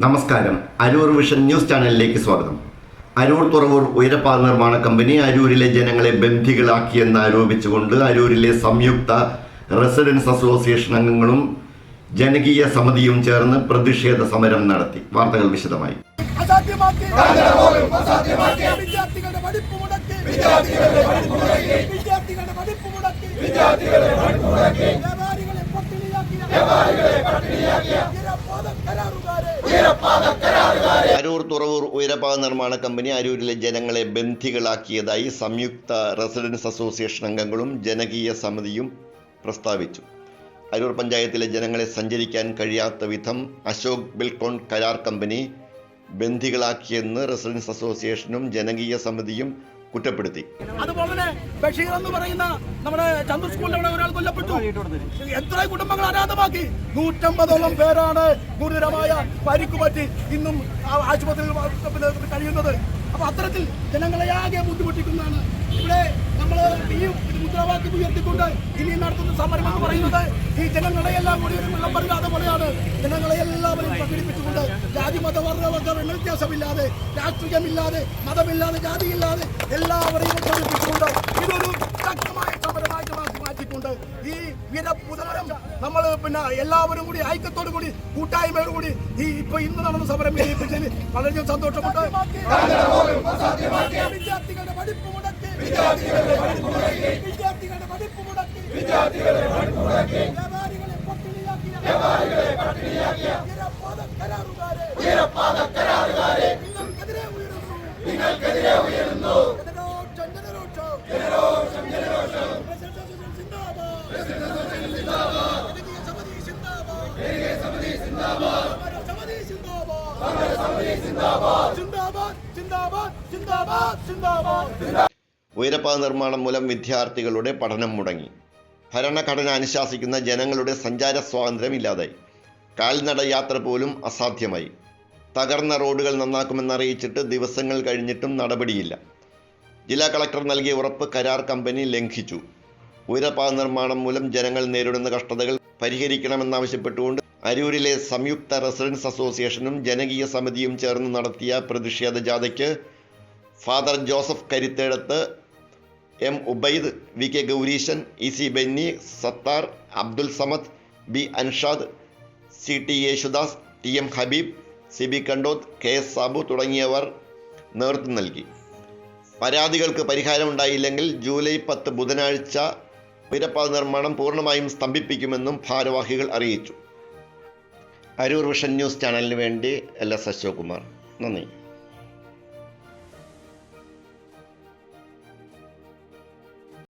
നമസ്കാരം. Aroor vision news ചാനലിലേക്ക് സ്വാഗതം. അരൂർ തുറവൂർ ഉയരപ്പാത നിർമ്മാണ കമ്പനി അരൂരിലെ ജനങ്ങളെ ബന്ധികളാക്കിയെന്ന് ആരോപിച്ചുകൊണ്ട് അരൂരിലെ സംയുക്ത റെസിഡൻസ് അസോസിയേഷൻ അംഗങ്ങളും ജനകീയ സമിതിയും ചേർന്ന് പ്രതിഷേധ സമരം നടത്തി. വാർത്തകൾ വിശദമായി. അരൂർ തുറവൂർ ഉയരപ്പാത നിർമ്മാണ കമ്പനി അരൂരിലെ ജനങ്ങളെ ബന്ധികളാക്കിയതായി സംയുക്ത റെസിഡൻസ് അസോസിയേഷൻ അംഗങ്ങളും ജനകീയ സമിതിയും പ്രസ്താവിച്ചു. അരൂർ പഞ്ചായത്തിലെ ജനങ്ങളെ സഞ്ചരിക്കാൻ കഴിയാത്ത വിധം അശോക് ബിൽകോൺ കരാർ കമ്പനി ബന്ധികളാക്കിയെന്ന് റെസിഡൻസ് അസോസിയേഷനും ജനകീയ സമിതിയും കുറ്റപ്പെടുത്തി. അതുപോലെ തന്നെ ബഷീർ എന്ന് പറയുന്ന നമ്മുടെ ചന്ദ്ര സ്കൂളിൽ ഒരാൾ കൊല്ലപ്പെട്ടു. എത്ര കുടുംബങ്ങൾ അനാഥമാക്കി. 150ഓളം പേരാണ് ഗുരുതരമായ പരിക്ക് പറ്റി ഇന്നും ആശുപത്രിയിൽ കഴിയുന്നത്. അപ്പൊ അത്തരത്തിൽ ജനങ്ങളെ ആകെ ബുദ്ധിമുട്ടിക്കുന്നതാണ്. ഇവിടെ നമ്മൾ ഈ മുദ്രാവാക്യം ഉയർത്തിക്കൊണ്ട് ഇനി നടത്തുന്ന സമരം എന്ന് പറയുന്നത് ഈ ജനങ്ങളെ എല്ലാം കൂടി ഒരു വെള്ളം പറഞ്ഞാതെ പോലെയാണ്. ജനങ്ങളെ എല്ലാവരും പ്രകടിപ്പിച്ചുകൊണ്ട് ജാതി മത വർഗ വ്യത്യാസമില്ലാതെ, രാഷ്ട്രീയമില്ലാതെ, മതമില്ലാതെ, ജാതിയില്ലാതെ എല്ലാവരെയും പ്രകടിപ്പിച്ചുകൊണ്ട് ഇതൊരു ശക്തമായ സമരമായിട്ട് മാറ്റിക്കൊണ്ട് ഈ സമരം നമ്മൾ എല്ലാവരും കൂടി ഐക്യത്തോടു കൂടി കൂട്ടായ്മയോടു കൂടി ഈ ഇപ്പൊ ഇന്ന് നടന്ന സമരം വിജയിപ്പിച്ചതിന് വളരെയധികം സന്തോഷമുണ്ട്. വിദ്യാർത്ഥികളുടെ പഠിപ്പ് മുടക്കി, വ്യാപാരികളെ പട്ടിണിയാക്കിയ കരാറുകാരെ നിങ്ങൾക്കെതിരെ ഉയരുന്നു. ഉയരപ്പാത നിർമ്മാണം മൂലം വിദ്യാർത്ഥികളുടെ പഠനം മുടങ്ങി. ഭരണഘടന അനുശാസിക്കുന്ന ജനങ്ങളുടെ സഞ്ചാര സ്വാതന്ത്ര്യം ഇല്ലാതായി. കാൽനട യാത്ര പോലും അസാധ്യമായി. തകർന്ന റോഡുകൾ നന്നാക്കുമെന്നറിയിച്ചിട്ട് ദിവസങ്ങൾ കഴിഞ്ഞിട്ടും നടപടിയില്ല. ജില്ലാ കളക്ടർ നൽകിയ ഉറപ്പ് കരാർ കമ്പനി ലംഘിച്ചു. ഉയരപ്പാത നിർമ്മാണം മൂലം ജനങ്ങൾ നേരിടുന്ന കഷ്ടതകൾ പരിഹരിക്കണമെന്നാവശ്യപ്പെട്ടുകൊണ്ട് അരൂരിലെ സംയുക്ത റെസിഡൻസ് അസോസിയേഷനും ജനകീയ സമിതിയും ചേർന്ന് നടത്തിയ പ്രതിഷേധ ജാഥയ്ക്ക് father Joseph Karithedath, M Ubaid, V K Gowreeshan, E C Benny, Sathar, Abdul Samad, B Anshad, C T Yesudas, T M Habeeb, C B Kandoth, K S Sabu തുടങ്ങിയവർ നേതൃത്വം നൽകി. പരാതികൾക്ക് പരിഹാരമുണ്ടായില്ലെങ്കിൽ ജൂലൈ 10 ബുധനാഴ്ച ഉയരപ്പാത നിർമ്മാണം പൂർണ്ണമായും സ്തംഭിപ്പിക്കുമെന്നും ഭാരവാഹികൾ അറിയിച്ചു. അരൂർ വിഷൻ ന്യൂസ് ചാനലിന് വേണ്ടി LS അശോക് കുമാർ. നന്ദി.